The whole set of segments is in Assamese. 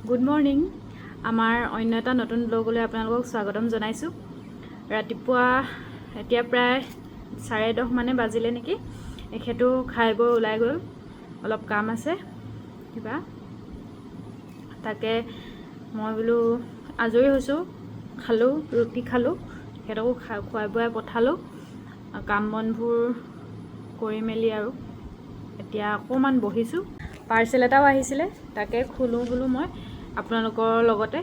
গুড মৰ্নিং আমাৰ অন্য এটা নতুন ব্লগলৈ আপোনালোকক স্বাগতম জনাইছোঁ ৰাতিপুৱা এতিয়া প্ৰায় 10:30 মানে বাজিলে নেকি এখেতো খাই বৈ ওলাই গ'ল অলপ কাম আছে কিবা তাকে মই বোলো আজৰি হৈছোঁ খালোঁ ৰুটি খালোঁ এখেতকো খুৱাই বুৱাই পঠালোঁ কাম বনবোৰ কৰি মেলি আৰু এতিয়া অকণমান বহিছোঁ পাৰ্চেল এটাও আহিছিলে তাকে খুলোঁ বোলো মই আপোনালোকৰ লগতে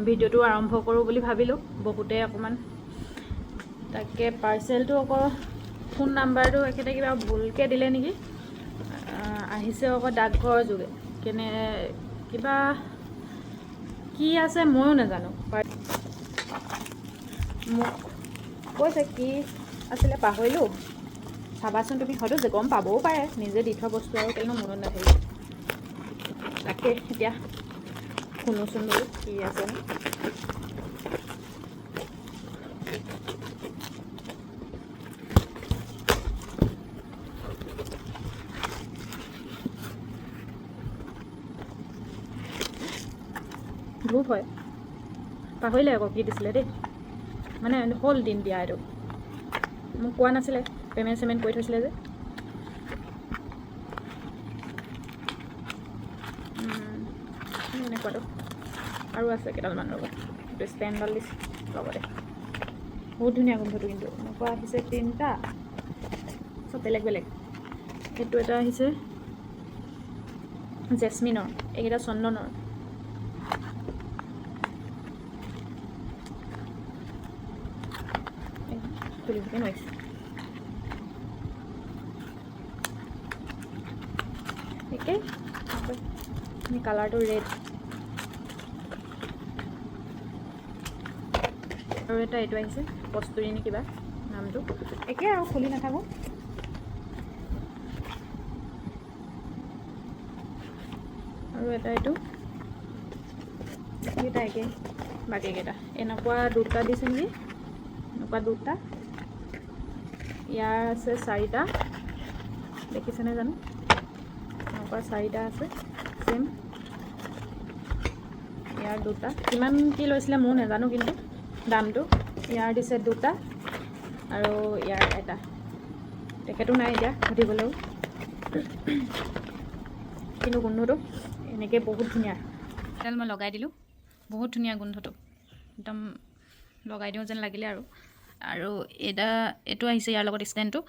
ভিডিঅ'টো আৰম্ভ কৰোঁ বুলি ভাবিলোঁ বহুতে অকণমান তাকে পাৰ্চেলটো আকৌ ফোন নাম্বাৰটো এখেতে কিবা ভুলকৈ দিলে নেকি আহিছে আকৌ ডাকঘৰৰ যোগে কেনে কিবা কি আছে ময়ো নাজানো মোক কৈছে কি আছিলে পাহৰিলোঁ চাবাচোন তুমি হয়তো যে গম পাবও পাৰে নিজে দি থোৱা বস্তু আৰু কেলেনো মনত নাথাকিব তাকে এতিয়া শুনোচোন বোলো কি আছে গ্ৰুপ হয় পাহৰিলে আকৌ কি দিছিলে দেই মানে হ'ল দিন দিয়া এইটো মোক কোৱা নাছিলে পে'মেণ্ট কৰি থৈছিলে যে এনেকুৱাটো আৰু আছে কেইডালমান লগত এইটো ষ্টেণ্ডডাল দিছে লগতে বহুত ধুনীয়া গোন্ধটো কিন্তু এনেকুৱা আহিছে 3টা চব বেলেগ বেলেগ সেইটো এটা আহিছে জেচমিনৰ এইকেইটা চন্দনৰ তুলিবকে নোৱাৰিছে একে কালাৰটো ৰেড আৰু এটা এইটো আহিছে কস্তুৰী নে কিবা নামটো একে আৰু খুলি নাথাকোঁ আৰু এটা এইটো এইকেইটা একে বাকীকেইটা এনেকুৱা দুটা দিছে নেকি এনেকুৱা দুটা ইয়াৰ আছে 4টা দেখিছেনে জানো এনেকুৱা 4টা আছে চেম ইয়াৰ দুটা কিমান কি লৈছিলে ময়ো নাজানো কিন্তু দামটো ইয়াৰ দিছে দুটা আৰু ইয়াৰ এটা তেখেতো নাই এতিয়া সুধিবলৈও কিন্তু গোন্ধটো এনেকৈ বহুত ধুনীয়া এডাল মই লগাই দিলোঁ বহুত ধুনীয়া গোন্ধটো একদম লগাই দিওঁ যেন লাগিলে আৰু এইটো আহিছে ইয়াৰ লগত ষ্টেণ্ডটো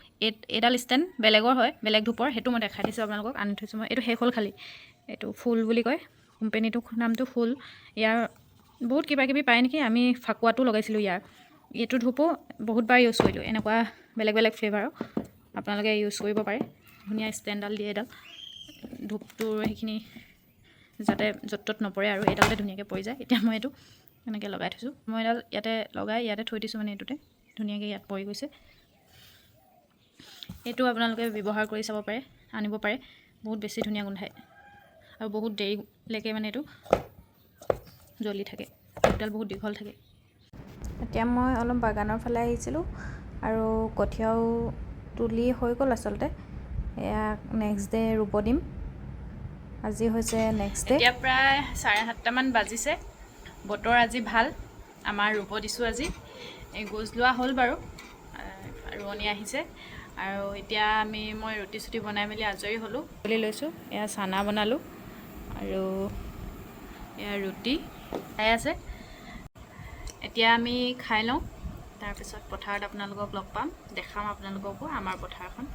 এইডাল ষ্টেণ্ড বেলেগৰ হয় বেলেগ ধূপৰ সেইটো মই দেখাই দিছোঁ আপোনালোকক আনি থৈছোঁ মই এইটো শেষ হ'ল খালি এইটো ফুল বুলি কয় কোম্পেনীটো নামটো ফুল ইয়াৰ বহুত কিবা কিবি পায় নেকি আমি ফাকুৱাটো লগাইছিলোঁ এইটো ধূপো বহুতবাৰ ইউজ কৰিলোঁ এনেকুৱা বেলেগ বেলেগ ফ্লেভাৰৰ আপোনালোকে ইউজ কৰিব পাৰে ধুনীয়া ষ্টেণ্ডডাল দিয়ে এডাল ধূপটোৰ সেইখিনি যাতে য'ত ত'ত নপৰে আৰু এইডালতে ধুনীয়াকৈ পৰি যায় এতিয়া মই এইটো এনেকৈ লগাই থৈছোঁ মই এডাল ইয়াতে লগাই ইয়াতে থৈ দিছোঁ মানে এইটোতে ধুনীয়াকৈ ইয়াত পৰি গৈছে এইটো আপোনালোকে ব্যৱহাৰ কৰি চাব পাৰে আনিব পাৰে বহুত বেছি ধুনীয়া গোন্ধায় আৰু বহুত দেৰিলৈকে মানে এইটো জ্বলি থাকে ধূপডাল বহুত দীঘল থাকে এতিয়া মই অলপ বাগানৰ ফালে আহিছিলোঁ আৰু কঠীয়াও তুলি হৈ গ'ল আচলতে এয়া নেক্সট ডে ৰুব দিম আজি হৈছে নেক্সট ডে এতিয়া প্ৰায় 7:30মান বাজিছে বতৰ আজি ভাল আমাৰ ৰুব দিছোঁ আজি এই গোজ লোৱা হ'ল বাৰু ৰোৱনী আহিছে আৰু এতিয়া মই ৰুটি চুটি বনাই মেলি আজৰি হ'লোঁ বুলি লৈছোঁ এয়া চানা বনালোঁ আৰু এয়া ৰুটি খাই আছে এতিয়া আমি খাই লওঁ তাৰপিছত পথাৰত আপোনালোকক লগ পাম দেখাম আপোনালোককো আমাৰ পথাৰখন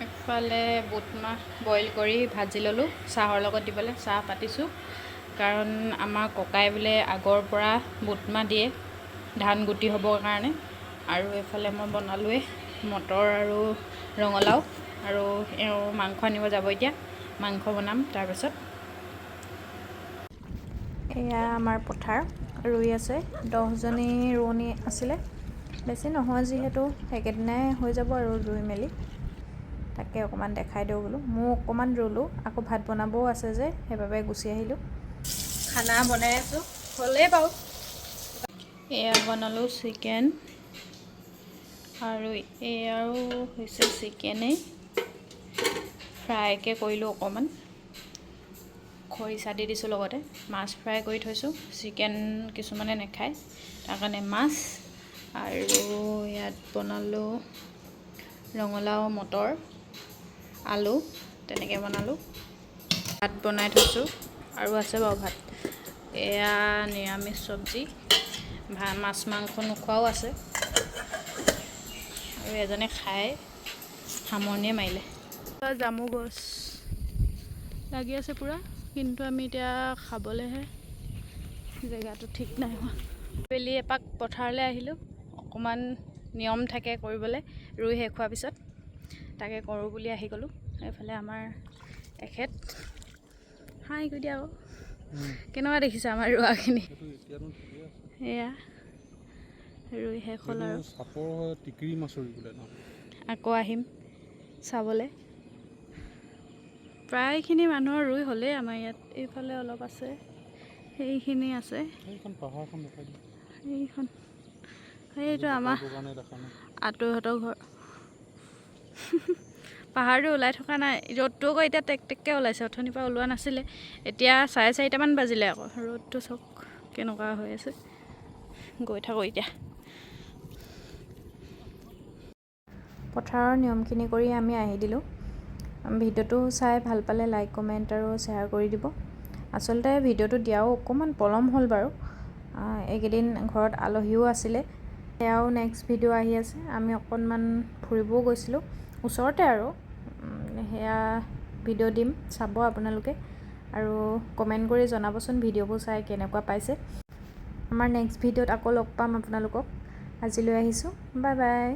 একফালে বুটমাহ বইল কৰি ভাজি ল'লোঁ চাহৰ লগত দিবলৈ চাহ পাতিছোঁ কাৰণ আমাৰ ককাই বোলে আগৰ পৰা বুটমাহ দিয়ে ধান গুটি হ'বৰ কাৰণে আৰু এইফালে মই বনালোৱে মটৰ আৰু ৰঙালাও আৰু এওঁ মাংস আনিব যাব এতিয়া মাংস বনাম তাৰপিছত এয়া আমাৰ পথাৰ ৰুই আছে 10জনী ৰোৱনী আছিলে বেছি নহয় যিহেতু একেদিনাই হৈ যাব আৰু ৰুই মেলি তাকে অকণমান দেখাই দিওঁ বোলো মই অকণমান ৰুলোঁ আকৌ ভাত বনাবও আছে যে সেইবাবে গুচি আহিলোঁ খানা বনাই আছোঁ হ'লেই বাৰু এয়া বনালোঁ চিকেন আৰু এয়াও হৈছে চিকেনেই ফ্ৰাইকৈ কৰিলোঁ অকণমান খৰিচা দি দিছোঁ, লগতে মাছ ফ্ৰাই কৰি থৈছোঁ। চিকেন কিছুমানে নাখায়, তাৰ কাৰণে মাছ। আৰু ইয়াত বনালোঁ ৰঙালাও, মটৰ, আলু, তেনেকৈ বনালোঁ। ভাত বনাই থৈছোঁ আৰু আছে বাৰু ভাত। এয়া নিৰামিষ চব্জি, মাছ মাংস নোখোৱাও আছে। আৰু এজনে খাই সামৰণিয়ে মাৰিলে। জামু গছ লাগি আছে পূৰা, কিন্তু আমি এতিয়া খাবলৈহে জেগাটো ঠিক নাই হোৱা। আবেলি এপাক পথাৰলৈ আহিলোঁ। অকণমান নিয়ম থাকে কৰিবলৈ, ৰুই শেষ হোৱাৰ পিছত তাকে কৰোঁ বুলি আহি গ'লোঁ। এইফালে আমাৰ এখেত হাই কৈ দিয়া আকৌ, কেনেকুৱা দেখিছে আমাৰ ৰোৱাখিনি? এয়া ৰুই শেষ হ'ল আৰু আকৌ আহিম চাবলৈ। প্ৰায়খিনি মানুহৰ ৰুই হ'লেই আমাৰ ইয়াত। এইফালে অলপ আছে, সেইখিনি আছে। সেইখন সেইটো আমাৰ আঁতৰহঁতৰ ঘৰ। পাহাৰটো ওলাই থকা নাই, ৰ'দটো আকৌ এতিয়া টেক টেককৈ ওলাইছে। অথনিৰ পৰা ওলোৱা নাছিলে, এতিয়া 4:30মান বাজিলে আকৌ। ৰ'দটো চাওক কেনেকুৱা হৈ আছে। গৈ থাকোঁ এতিয়া। পথাৰৰ নিয়মখিনি কৰি আমি আহি দিলোঁ। ভিডিঅ'টো চাই ভাল পালে লাইক, কমেণ্ট আৰু শ্বেয়াৰ কৰি দিব। আচলতে ভিডিঅ'টো দিয়াও অকণমান পলম হ'ল বাৰু। এইকেইদিন ঘৰত আলহীও আছিলে, সেয়াও নেক্সট ভিডিঅ' আহি আছে। আমি অকণমান ফুৰিবও গৈছিলোঁ ওচৰতে আৰু, সেয়া ভিডিঅ' দিম, চাব আপোনালোকে। আৰু কমেণ্ট কৰি জনাবচোন ভিডিঅ'বোৰ চাই কেনেকুৱা পাইছে। আমাৰ নেক্সট ভিডিঅ'ত আকৌ লগ পাম আপোনালোকক। আজিলৈ আহিছোঁ, বাই বাই।